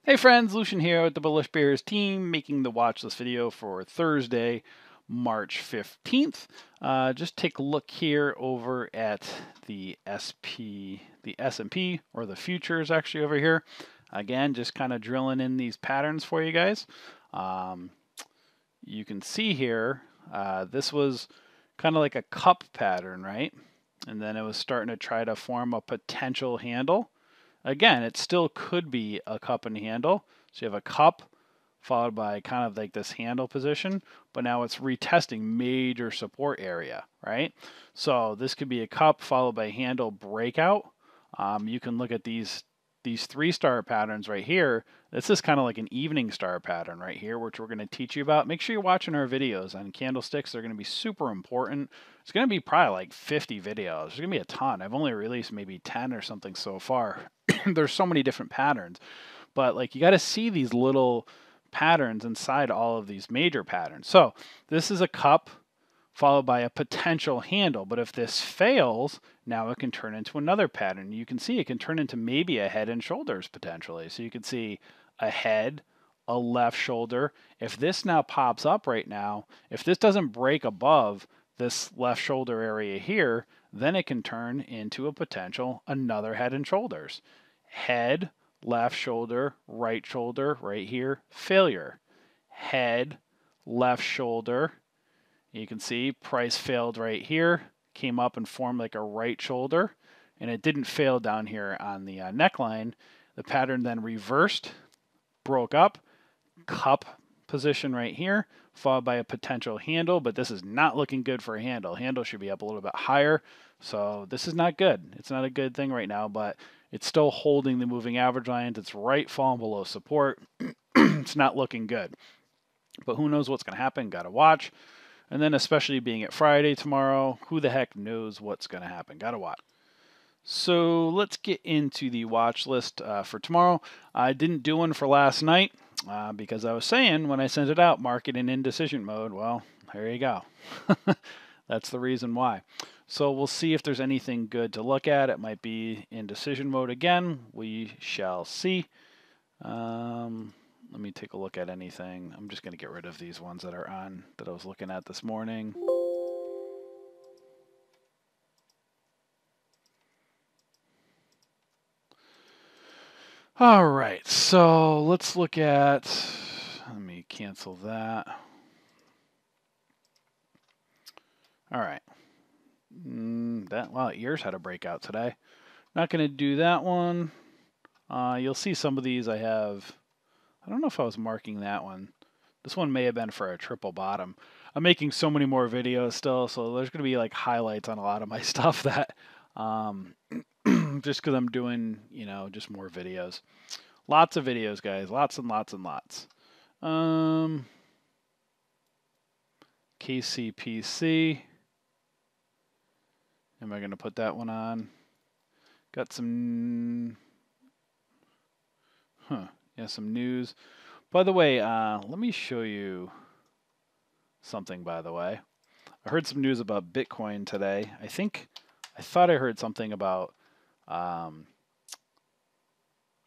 Hey friends, Lucian here with the Bullish Bears team, making the watch list video for Thursday, March 15th. Just take a look here over at the S&P, or the futures actually over here. Again, just kind of drilling in these patterns for you guys. You can see here, this was kind of like a cup pattern, right? And then it was starting to try to form a potential handle. Again, it still could be a cup and handle. So you have a cup followed by kind of like this handle position, but now it's retesting major support area, right? So this could be a cup followed by handle breakout. You can look at these 3-star patterns right here. This is kind of like an evening star pattern right here, which we're going to teach you about. Make sure you're watching our videos on candlesticks. They're going to be super important. It's going to be probably like 50 videos. There's going to be a ton. I've only released maybe 10 or something so far. There's so many different patterns, but like you got to see these little patterns inside all of these major patterns. So this is a cup followed by a potential handle. But if this fails, now it can turn into another pattern. You can see it can turn into maybe a head and shoulders potentially. So you can see a head, a left shoulder. If this now pops up right now, if this doesn't break above this left shoulder area here, then it can turn into a potential another head and shoulders. Head, left shoulder right here, failure. Head, left shoulder. You can see price failed right here, came up and formed like a right shoulder, and it didn't fail down here on the neckline. The pattern then reversed, broke up, cup position right here, followed by a potential handle, but this is not looking good for a handle. Handle should be up a little bit higher, so this is not good. It's not a good thing right now, but it's still holding the moving average lines. It's right falling below support. It's not looking good. But who knows what's going to happen? Got to watch. And then especially being at Friday tomorrow, who the heck knows what's going to happen? Got to watch. So let's get into the watch list for tomorrow. I didn't do one for last night because I was saying when I sent it out, market in indecision mode. Well, there you go. That's the reason why. So we'll see if there's anything good to look at. It might be in decision mode again. We shall see. Let me take a look at anything. I'm just going to get rid of these ones that are on that I was looking at this morning. All right, so let's look at, let me cancel that. All right. Well, ears had a breakout today. Not going to do that one. You'll see some of these I have. I don't know if I was marking that one. This one may have been for a triple bottom. I'm making so many more videos still, so there's going to be like highlights on a lot of my stuff that just because I'm doing, just more videos. Lots of videos, guys. Lots and lots and lots. KCPC. Am I going to put that one on? Got some... some news. By the way, let me show you something, by the way. I heard some news about Bitcoin today. I thought I heard something about,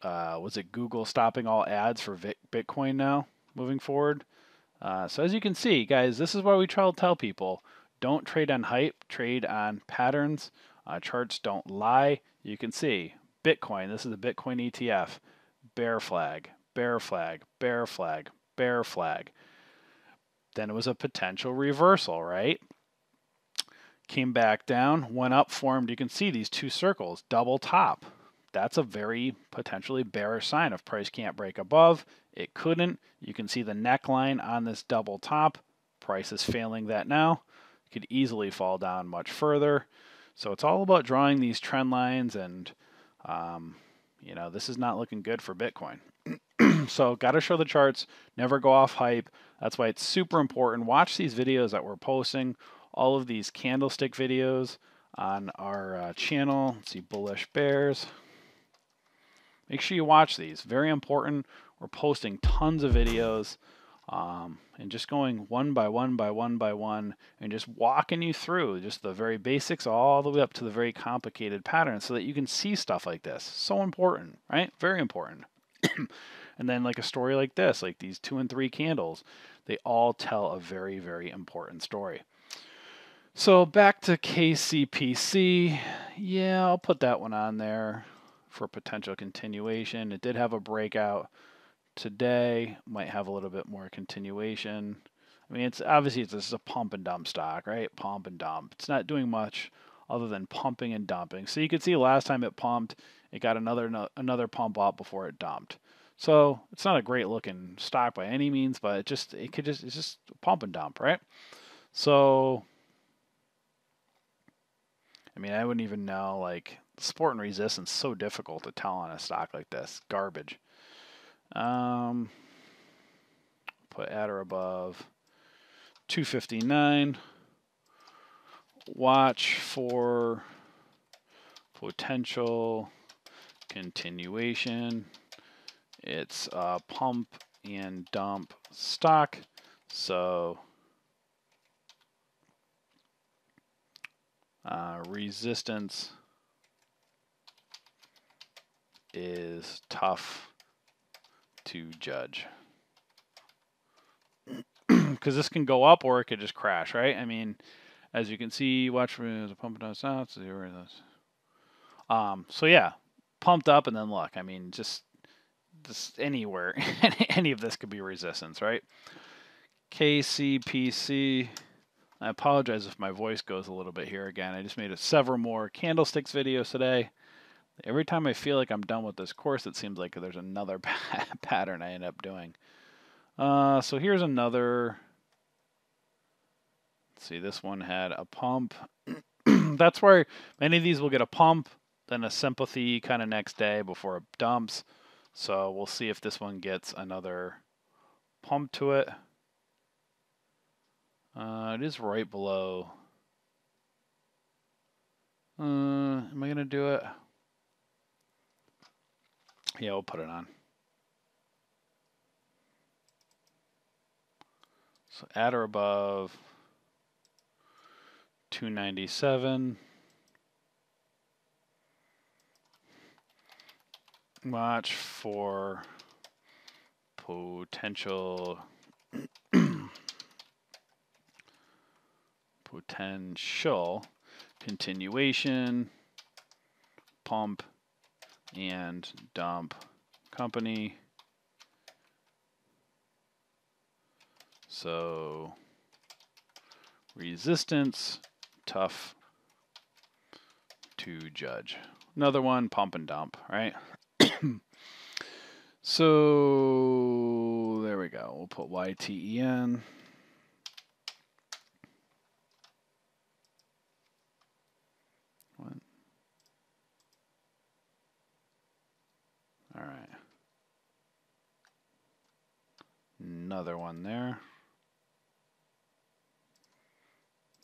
was it Google stopping all ads for Bitcoin now, moving forward? So as you can see, guys, this is why we try to tell people, don't trade on hype, trade on patterns. Charts don't lie. You can see Bitcoin, this is a Bitcoin ETF, bear flag, bear flag, bear flag, bear flag. Then it was a potential reversal, right? Came back down, went up, formed, you can see these two circles, double top. That's a very potentially bearish sign. If price can't break above, it couldn't. You can see the neckline on this double top. Price is failing that now. It could easily fall down much further. So it's all about drawing these trend lines, and this is not looking good for Bitcoin. So got to show the charts, never go off hype. That's why it's super important. Watch these videos that we're posting, all of these candlestick videos on our channel. Let's see, Bullish Bears. Make sure you watch these. Very important. We're posting tons of videos and just going one by one by one by one and just walking you through just the very basics all the way up to the very complicated patterns so that you can see stuff like this. So important, right? Very important. And then like a story like this, like these 2 and 3 candles, they all tell a very, very important story. So back to KCPC. Yeah, I'll put that one on there for potential continuation. It did have a breakout today. Might have a little bit more continuation. I mean, it's obviously this is a pump and dump stock, right? Pump and dump. It's not doing much other than pumping and dumping. So you can see last time it pumped, it got another pump up before it dumped. So it's not a great looking stock by any means, but it's just pump and dump, right? So I mean, I wouldn't even know, like, support and resistance so difficult to tell on a stock like this. Garbage. Put at or above 259. Watch for potential continuation. It's a pump and dump stock, so resistance is tough to judge. Because this can go up or it could just crash, right? I mean, as you can see, watch for the pump and down. So yeah, pumped up and then look. I mean, just anywhere, any of this could be resistance, right? KCPC. I apologize if my voice goes a little bit here again. I just made several more candlesticks videos today. Every time I feel like I'm done with this course, it seems like there's another pattern I end up doing. So here's another. Let's see, this one had a pump. That's where many of these will get a pump, then a sympathy kind of next day before it dumps. So we'll see if this one gets another pump to it. It is right below. Am I going to do it? Yeah, we'll put it on. So at or above 297. Watch for potential continuation, pump and dump company. So resistance, tough to judge. Another one, pump and dump, right? So there we go. We'll put YTEN. What? All right. Another one there.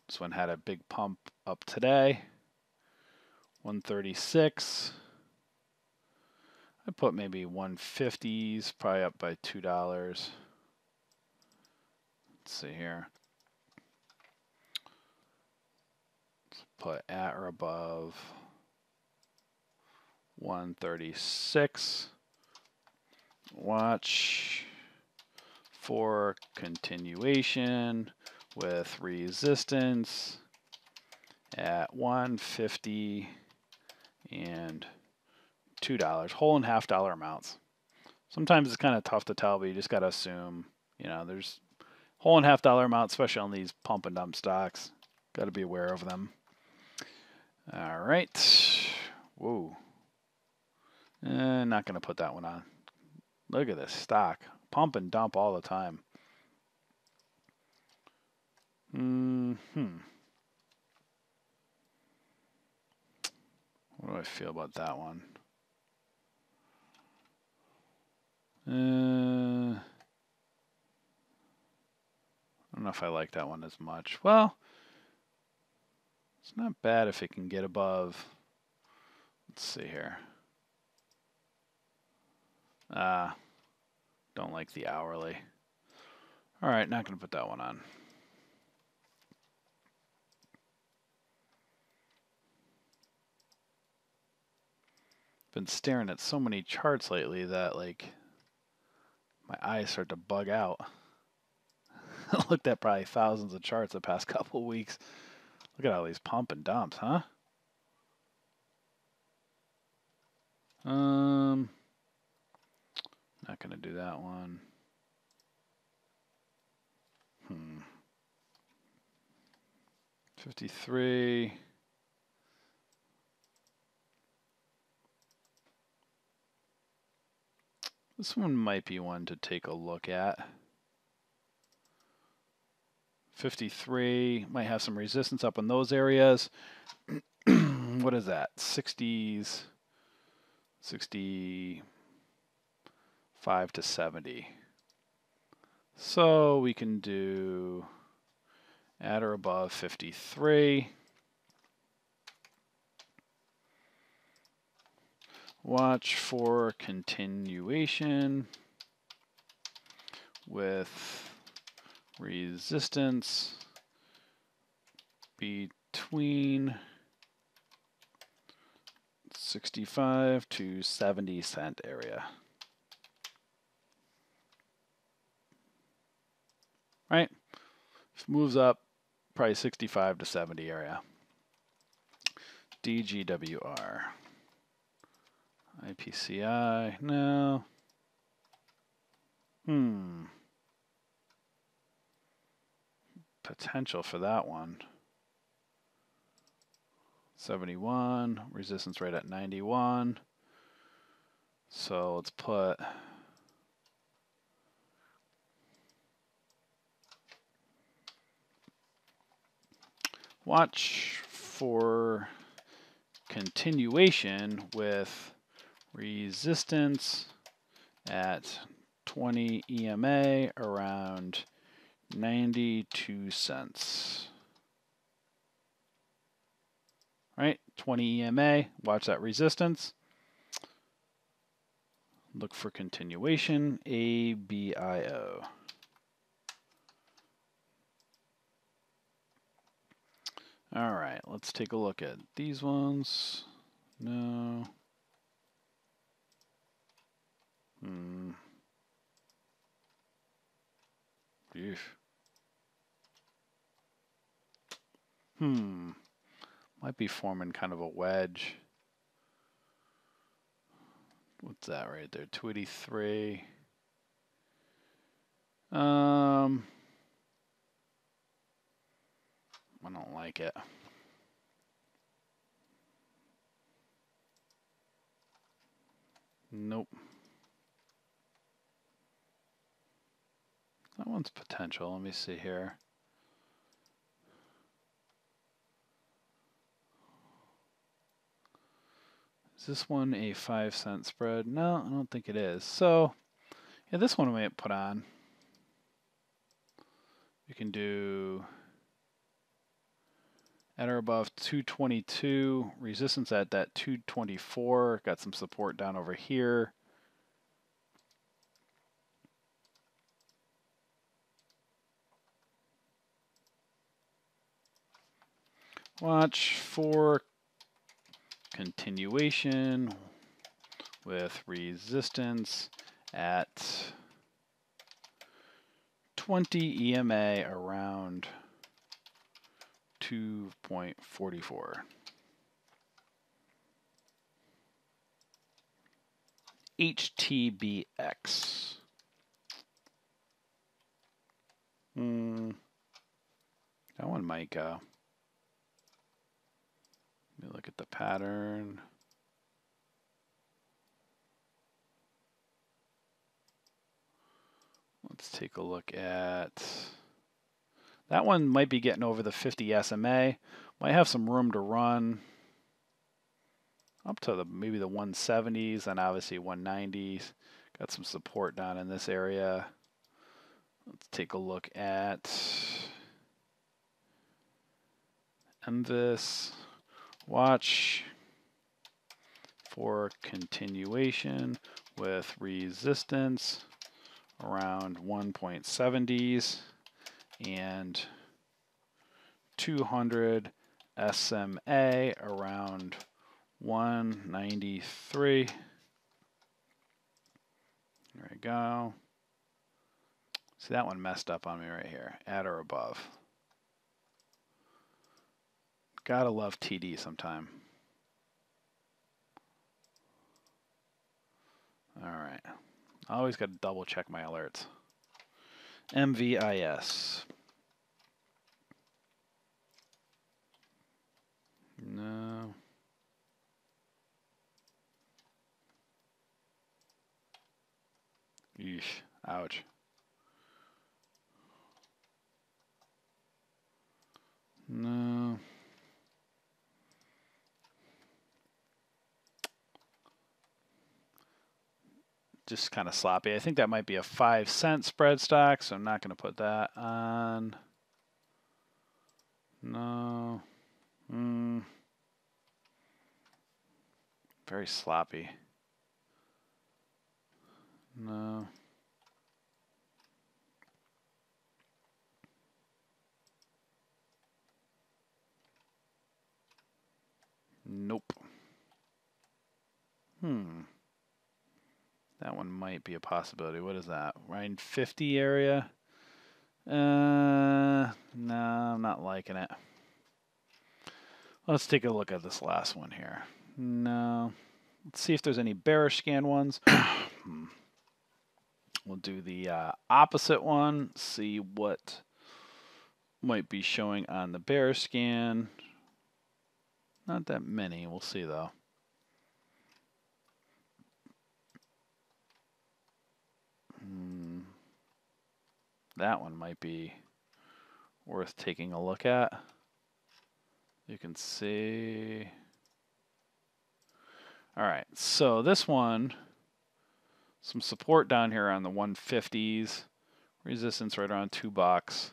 This one had a big pump up today. 136. I put maybe 150s, probably up by $2. Let's see here. Let's put at or above 136. Watch for continuation with resistance at 150 and $2, whole and half dollar amounts. Sometimes it's kind of tough to tell, but you just got to assume, you know, there's whole and half dollar amounts, especially on these pump and dump stocks. Got to be aware of them. All right. Whoa. Not going to put that one on. Look at this stock. Pump and dump all the time. What do I feel about that one? I don't know if I like that one as much. Well, it's not bad if it can get above. Let's see here. Don't like the hourly. All right, not going to put that one on. Been staring at so many charts lately that, like, My eyes start to bug out. I looked at probably thousands of charts the past couple of weeks. Look at all these pump and dumps, huh? Not gonna do that one. 53. This one might be one to take a look at. 53 might have some resistance up in those areas. What is that? 60s, 65 to 70. So we can do at or above 53. Watch for continuation with resistance between 65 to 70 cent area. Right? If it moves up, probably 65 to 70 area. DGWR. IPCI, no. Potential for that one. 71, resistance right at 91. So let's put watch for continuation with resistance at 20 EMA around 92 cents. Right, 20 EMA, watch that resistance. Look for continuation, ABIO. All right, let's take a look at these ones. No. Might be forming kind of a wedge. What's that right there? 283. I don't like it. Nope. That one's potential. Let me see here. Is this one a 5-cent spread? No, I don't think it is. So, yeah, this one we might put on. We can do at or above 222, resistance at that 224. Got some support down over here. Watch for continuation with resistance at 20 EMA around 2.44. HTBX. That one might go. Let me look at the pattern. Let's take a look at that one. Might be getting over the 50 SMA. Might have some room to run up to maybe the 170s and obviously 190s. Got some support down in this area. Let's take a look at this. Watch for continuation with resistance around 1.70s and 200 SMA around 193. There we go. See, that one messed up on me right here. At or above. Gotta love TD sometime. All right. I always got to double check my alerts. MVIS. No. Yeesh. Ouch. No. Just kind of sloppy. I think that might be a 5-cent spread stock, so I'm not going to put that on. No. Very sloppy. No. Nope. That one might be a possibility. What is that? Right 50 area? No, I'm not liking it. Let's take a look at this last one here. No. Let's see if there's any bearish scan ones. We'll do the opposite one. See what might be showing on the bearish scan. Not that many. We'll see though. That one might be worth taking a look at. You can see. All right, so this one, some support down here on the 150s, resistance right around $2,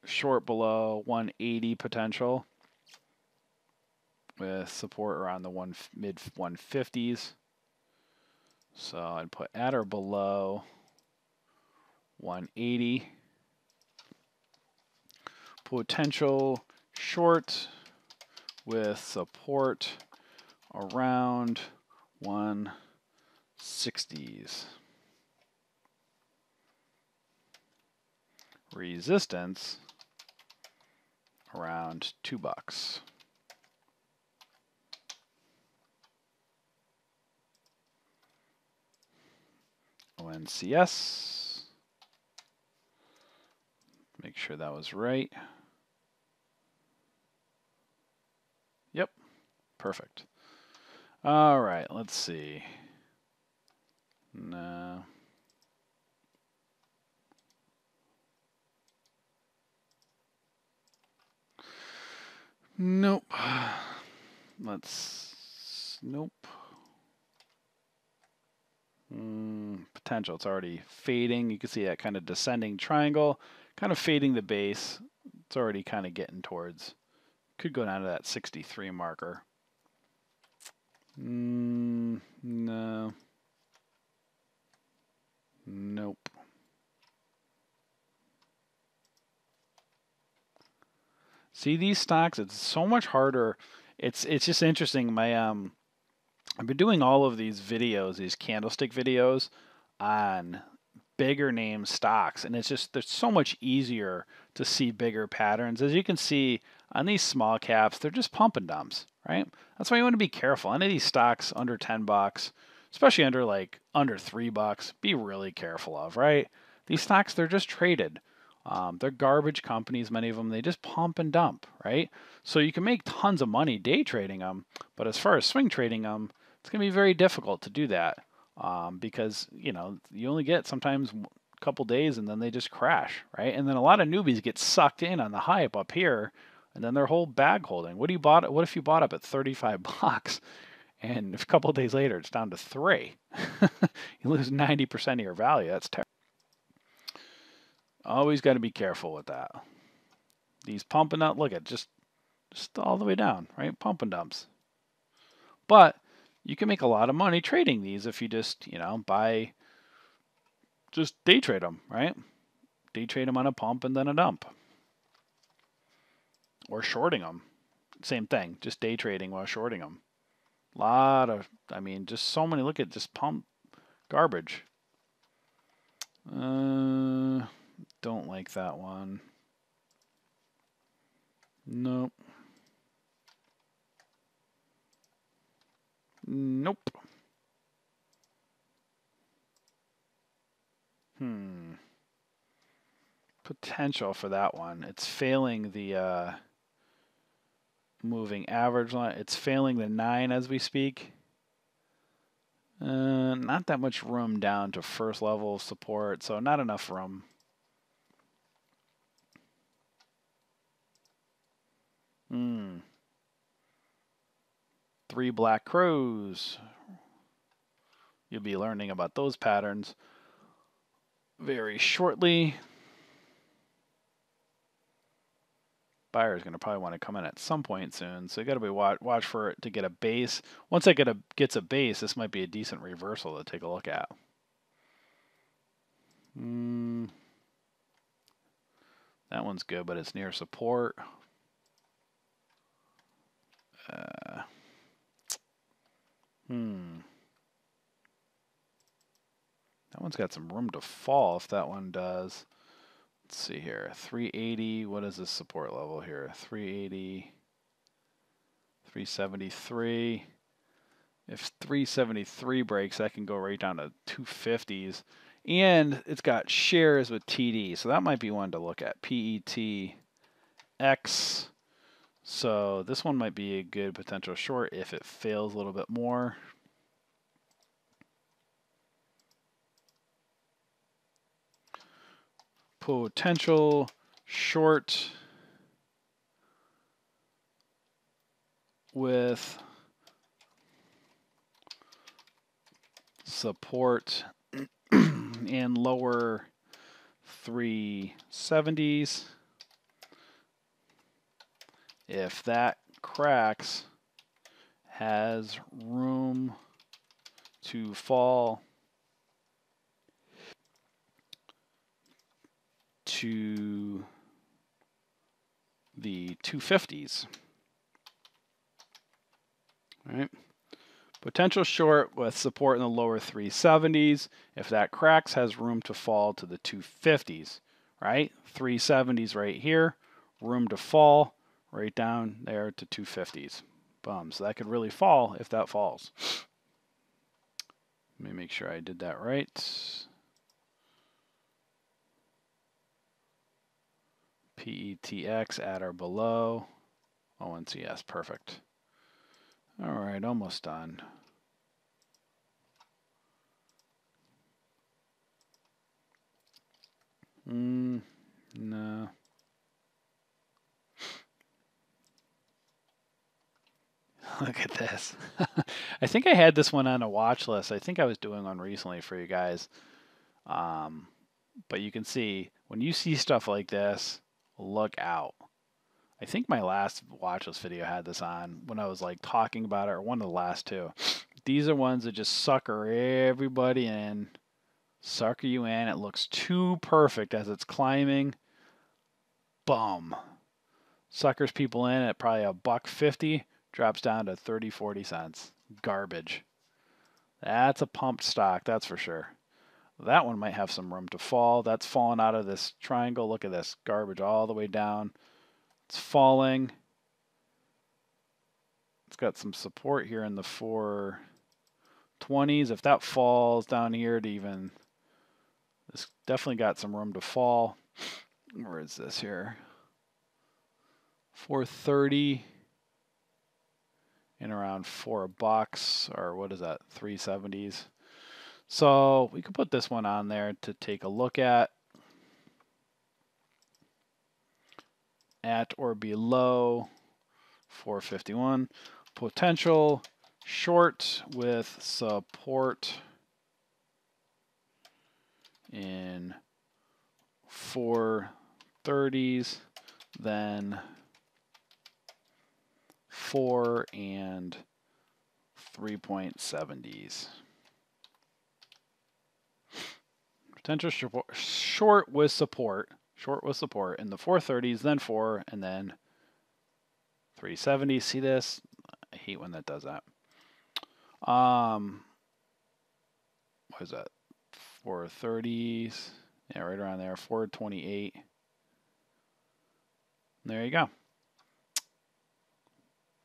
short below 180 potential, with support around the mid 150s. So I'd put at or below 180. Potential short with support around 160s. Resistance around $2. ONCS. Make sure that was right. Yep, perfect. All right, let's see. No. Nope. Nope. Potential, it's already fading. You can see that kind of descending triangle, kind of fading the base. It's already kind of getting towards, could go down to that 63 marker. No. Nope. See these stocks, it's so much harder. It's just interesting. I've been doing all of these videos, these candlestick videos on bigger name stocks, and it's just, they're so much easier to see bigger patterns. As you can see on these small caps, they're just pump and dumps, right? That's why you want to be careful. Any of these stocks under $10, especially under $3, be really careful of, right? These stocks, they're just traded. They're garbage companies, many of them. They just pump and dump, right? So you can make tons of money day trading them, but as far as swing trading them, it's going to be very difficult to do that because, you only get sometimes a couple days and then they just crash, right? And then a lot of newbies get sucked in on the hype up here, and then their whole bag holding. What if you bought up at $35 and a couple of days later it's down to $3? You lose 90% of your value. That's terrible. Always got to be careful with that. These pump and dump, look at just all the way down, right? Pump and dumps. But you can make a lot of money trading these if you just, just day trade them, right? Day trade them on a pump and then a dump. Or shorting them. Same thing, just day trading while shorting them. Just so many, look at just pump garbage. Don't like that one. Nope. Nope. Potential for that one. It's failing the moving average line. It's failing the 9 as we speak. Not that much room down to first level support, so not enough room. Three black crows. You'll be learning about those patterns very shortly. Buyer's going to probably want to come in at some point soon, so you got to be watch for it to get a base. Once it gets a base, this might be a decent reversal to take a look at. That one's good, but it's near support. That one's got some room to fall if that one does. Let's see here. 380. What is this support level here? 380. 373. If 373 breaks, that can go right down to 250s. And it's got shares with TD, so that might be one to look at. PETX. So this one might be a good potential short if it fails a little bit more. Potential short with support in lower 370s. If that cracks, has room to fall to the 250s. All right. Potential short with support in the lower 370s. If that cracks, has room to fall to the 250s. Right? 370s right here. Room to fall right down there to 250s. Boom. So that could really fall if that falls. Let me make sure I did that right. PETX at or below. ONCS, perfect. All right, almost done. No. Look at this. I think I had this one on a watch list. I think I was doing one recently for you guys. But you can see, when you see stuff like this, look out. I think my last watch list video had this on when I was like talking about it, or one of the last two. These are ones that just sucker everybody in. Sucker you in. It looks too perfect as it's climbing. Boom. Suckers people in at probably $1.50. Drops down to 30-40 cents. Garbage. That's a pumped stock, that's for sure. That one might have some room to fall. That's falling out of this triangle. Look at this. Garbage all the way down. It's falling. It's got some support here in the 420s. If that falls down here to even... This definitely got some room to fall. Where is this here? 430 and around $4, or what is that? 370s. So we could put this one on there to take a look at or below 451. Potential short with support in 430s, then 4 and 3.70s. Potential short with support in the 430s, then 4, and then 370. See this? I hate when that does that. What is that? 430s. Yeah, right around there, 428. There you go.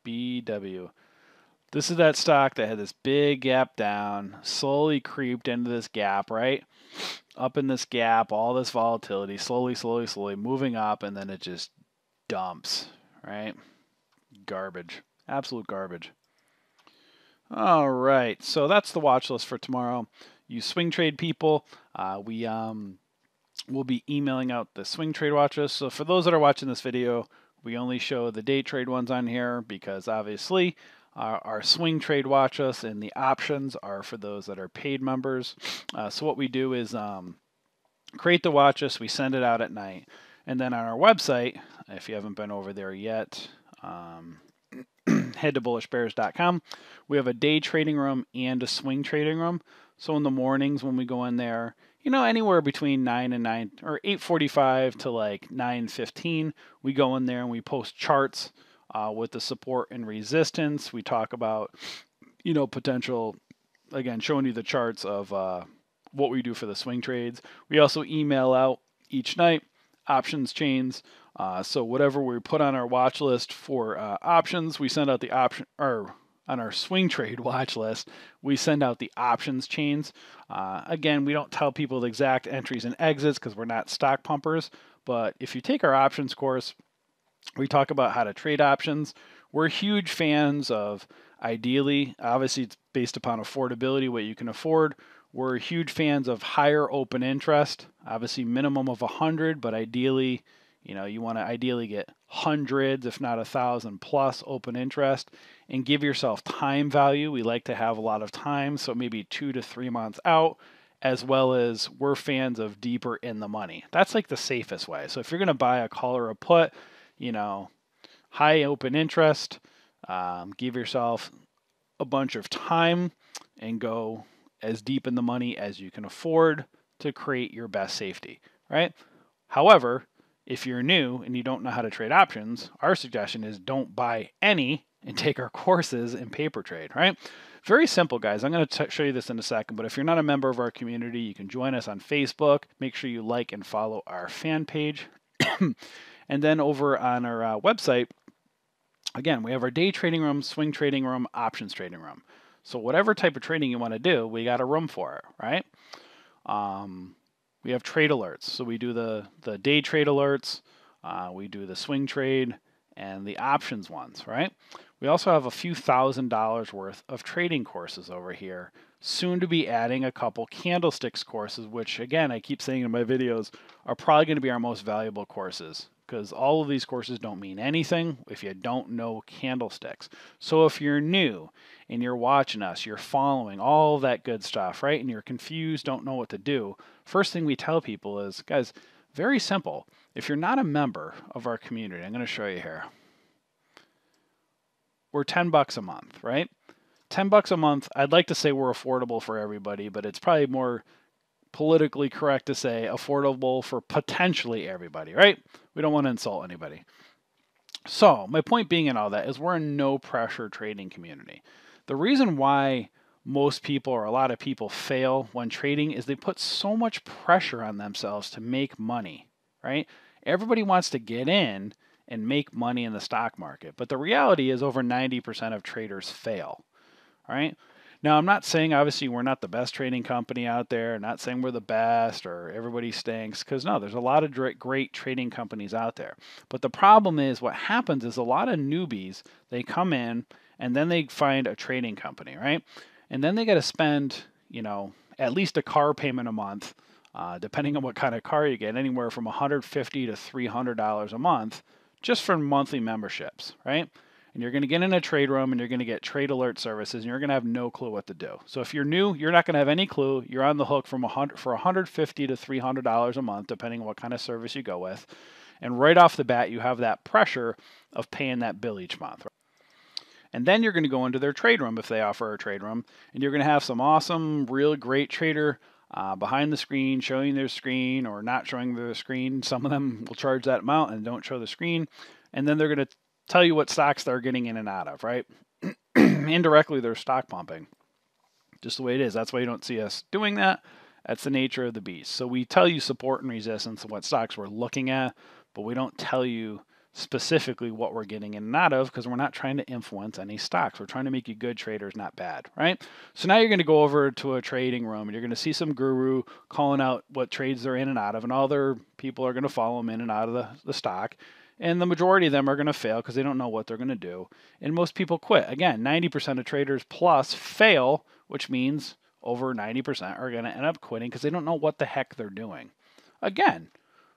BW. This is that stock that had this big gap down, slowly creeped into this gap, right? Up in this gap, all this volatility, slowly moving up, and then it just dumps, right? Garbage. Absolute garbage. All right, so that's the watch list for tomorrow. You swing trade people, we'll be emailing out the swing trade watch list. So for those that are watching this video, we only show the day trade ones on here because obviously our swing trade watch list and the options are for those that are paid members. So what we do is create the watch list, we send it out at night, and then on our website, if you haven't been over there yet, head to bullishbears.com. We have a day trading room and a swing trading room. So in the mornings when we go in there, you know, anywhere between 9 and 9 or 8:45 to like 9:15, we go in there and we post charts with the support and resistance. We talk about, you know, potential, again, showing you the charts of what we do for the swing trades. We also email out each night options chains. So whatever we put on our watch list for options, we send out the option, or on our swing trade watch list, we send out the options chains. Again, we don't tell people the exact entries and exits because we're not stock pumpers. But if you take our options course, we talk about how to trade options. We're huge fans of, ideally, obviously it's based upon affordability, what you can afford. We're huge fans of higher open interest, obviously minimum of 100, but ideally, you know, you want to ideally get hundreds, if not 1,000 plus open interest, and give yourself time value. We like to have a lot of time, so maybe 2 to 3 months out, as well as we're fans of deeper in the money. That's like the safest way. So if you're going to buy a call or a put, you know, high open interest, give yourself a bunch of time and go as deep in the money as you can afford to create your best safety, right? However, if you're new and you don't know how to trade options, our suggestion is don't buy any and take our courses in paper trade, right? Very simple, guys. I'm going to show you this in a second, but if you're not a member of our community, you can join us on Facebook. Make sure you like and follow our fan page. And then over on our website, again, we have our day trading room, swing trading room, options trading room. So whatever type of trading you want to do, we got a room for it, right? We have trade alerts. So we do the day trade alerts, we do the swing trade, and the options ones, right? We also have a few $1,000s worth of trading courses over here. Soon to be adding a couple candlesticks courses, which again, I keep saying in my videos, are probably going to be our most valuable courses, because all of these courses don't mean anything if you don't know candlesticks. So if you're new and you're watching us, you're following all that good stuff, right? And you're confused, don't know what to do. First thing we tell people is, guys, very simple. If you're not a member of our community, I'm going to show you here. We're $10 a month, right? $10 a month. I'd like to say we're affordable for everybody, but it's probably more politically correct to say affordable for potentially everybody, right? We don't want to insult anybody. So my point being in all that is we're a no pressure trading community. The reason why most people or a lot of people fail when trading is they put so much pressure on themselves to make money, right? Everybody wants to get in and make money in the stock market, but the reality is over 90% of traders fail, right? Now, I'm not saying, obviously, we're not the best trading company out there. I'm not saying we're the best or everybody stinks, because no, there's a lot of great trading companies out there. But the problem is what happens is a lot of newbies, they come in and then they find a trading company, right? And then they got to spend, you know, at least a car payment a month, depending on what kind of car you get, anywhere from $150 to $300 a month just for monthly memberships, right? And you're going to get in a trade room and you're going to get trade alert services and you're going to have no clue what to do. So if you're new, you're not going to have any clue. You're on the hook for $150 to $300 a month, depending on what kind of service you go with. And right off the bat, you have that pressure of paying that bill each month. And then you're going to go into their trade room if they offer a trade room, and you're going to have some awesome, real great trader behind the screen, showing their screen or not showing their screen. Some of them will charge that amount and don't show the screen. And then they're going to tell you what stocks they're getting in and out of, right? Indirectly, they're stock pumping. Just the way it is. That's why you don't see us doing that. That's the nature of the beast. So we tell you support and resistance and what stocks we're looking at, but we don't tell you specifically what we're getting in and out of because we're not trying to influence any stocks. We're trying to make you good traders, not bad, right? So now you're going to go over to a trading room and you're going to see some guru calling out what trades they're in and out of, and all their people are going to follow them in and out of the stock. And the majority of them are going to fail because they don't know what they're going to do. And most people quit. Again, 90% of traders plus fail, which means over 90% are going to end up quitting because they don't know what the heck they're doing. Again,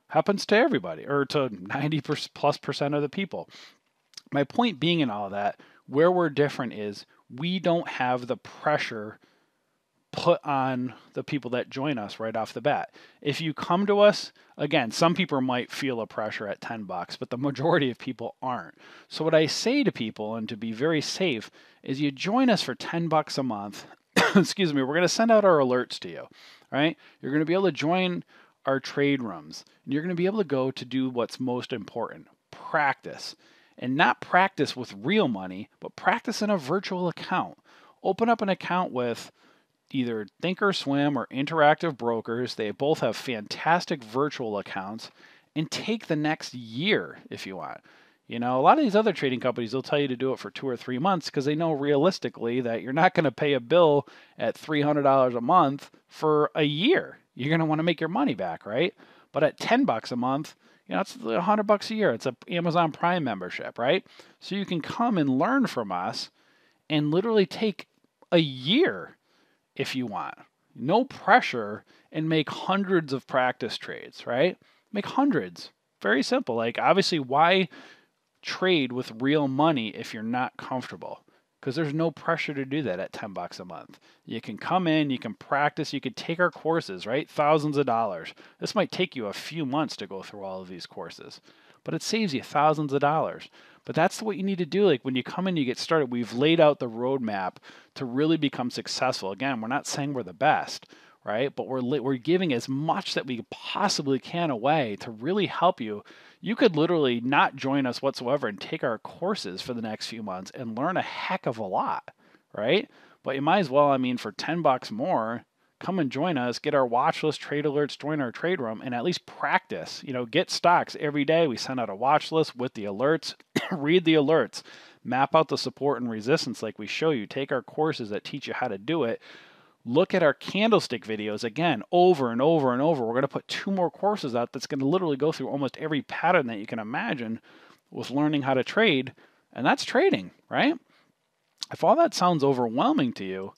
happens to everybody, or to 90+% of the people. My point being in all of that, where we're different is we don't have the pressure put on the people that join us right off the bat. If you come to us, again, some people might feel a pressure at $10, but the majority of people aren't. So what I say to people, and to be very safe, is you join us for $10 a month. Excuse me, we're going to send out our alerts to you, right? You're going to be able to join our trade rooms, and you're going to be able to go to do what's most important, practice. And not practice with real money, but practice in a virtual account. Open up an account with either Thinkorswim or Interactive Brokers. They both have fantastic virtual accounts, and take the next year if you want. You know, a lot of these other trading companies, they'll tell you to do it for 2 or 3 months because they know realistically that you're not going to pay a bill at $300 a month for a year. You're going to want to make your money back, right? But at $10 a month, you know, it's $100 a year. It's an Amazon Prime membership, right? So you can come and learn from us and literally take a year if you want. No pressure, and make hundreds of practice trades, right? Make hundreds. Very simple. Like, obviously, why trade with real money if you're not comfortable? Because there's no pressure to do that at $10 a month. You can come in, you can practice, you could take our courses, right? Thousands of dollars. This might take you a few months to go through all of these courses, but it saves you thousands of dollars. But that's what you need to do. Like, when you come in, you get started. We've laid out the roadmap to really become successful. Again, we're not saying we're the best, right? But we're giving as much that we possibly can away to really help you. You could literally not join us whatsoever and take our courses for the next few months and learn a heck of a lot, right? But you might as well, I mean, for $10 more, come and join us, get our watch list, trade alerts, join our trade room, and at least practice. You know, get stocks every day. We send out a watch list with the alerts, read the alerts, map out the support and resistance like we show you, take our courses that teach you how to do it. Look at our candlestick videos again, over and over and over. We're going to put 2 more courses out that's going to literally go through almost every pattern that you can imagine with learning how to trade, and that's trading, right? If all that sounds overwhelming to you,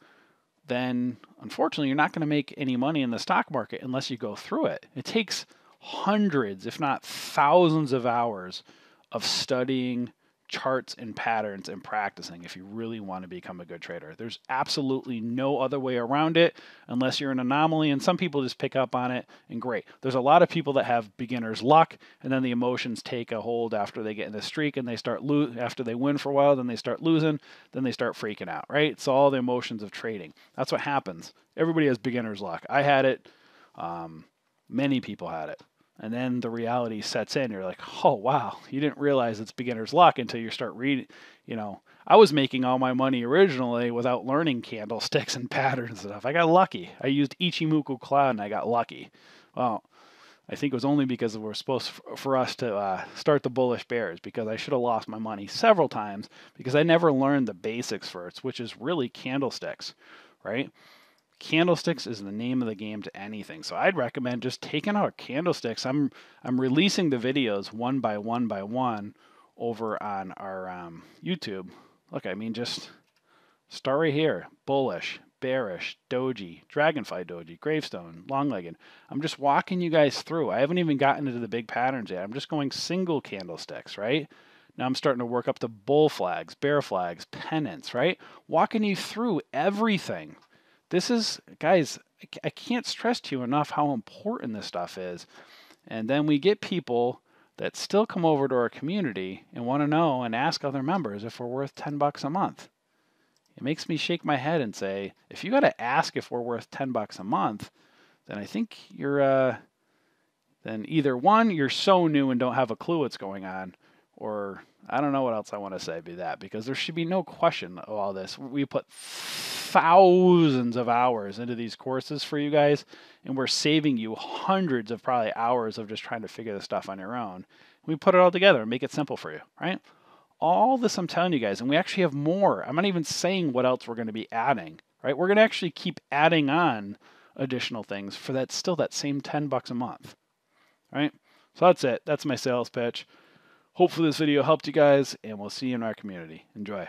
then unfortunately you're not going to make any money in the stock market unless you go through it. It takes hundreds, if not thousands of hours of studying charts and patterns and practicing if you really want to become a good trader. There's absolutely no other way around it unless you're an anomaly, and some people just pick up on it, and great. There's a lot of people that have beginner's luck, and then the emotions take a hold after they get in the streak, and they start after they win for a while, then they start losing, then they start freaking out, right? It's all the emotions of trading. That's what happens. Everybody has beginner's luck. I had it. Many people had it. And then the reality sets in. You're like, oh, wow, you didn't realize it's beginner's luck until you start reading. You know, I was making all my money originally without learning candlesticks and patterns and stuff. I got lucky. I used Ichimoku Cloud and I got lucky. Well, I think it was only because we're supposed for us to start the bullish bears, because I should have lost my money several times because I never learned the basics first, which is really candlesticks, right? Candlesticks is the name of the game to anything. So I'd recommend just taking out candlesticks. I'm releasing the videos one by one over on our YouTube. Look, I mean, just start right here. Bullish, bearish, doji, dragonfly doji, gravestone, long-legged. I'm just walking you guys through. I haven't even gotten into the big patterns yet. I'm just going single candlesticks, right? Now I'm starting to work up to bull flags, bear flags, pennants, right? Walking you through everything. This is, guys, I can't stress to you enough how important this stuff is. And then we get people that still come over to our community and want to know and ask other members if we're worth $10 a month. It makes me shake my head and say, if you got to ask if we're worth $10 a month, then I think you're, then either one, you're so new and don't have a clue what's going on, or I don't know what else I want to say be that, because there should be no question of all this. We put thousands of hours into these courses for you guys, and we're saving you hundreds of probably hours of just trying to figure this stuff on your own. We put it all together and make it simple for you, right? All this I'm telling you guys, and we actually have more. I'm not even saying what else we're going to be adding, right? We're going to actually keep adding on additional things for that same $10 a month, right? So that's it. That's my sales pitch. Hopefully this video helped you guys, and we'll see you in our community. Enjoy.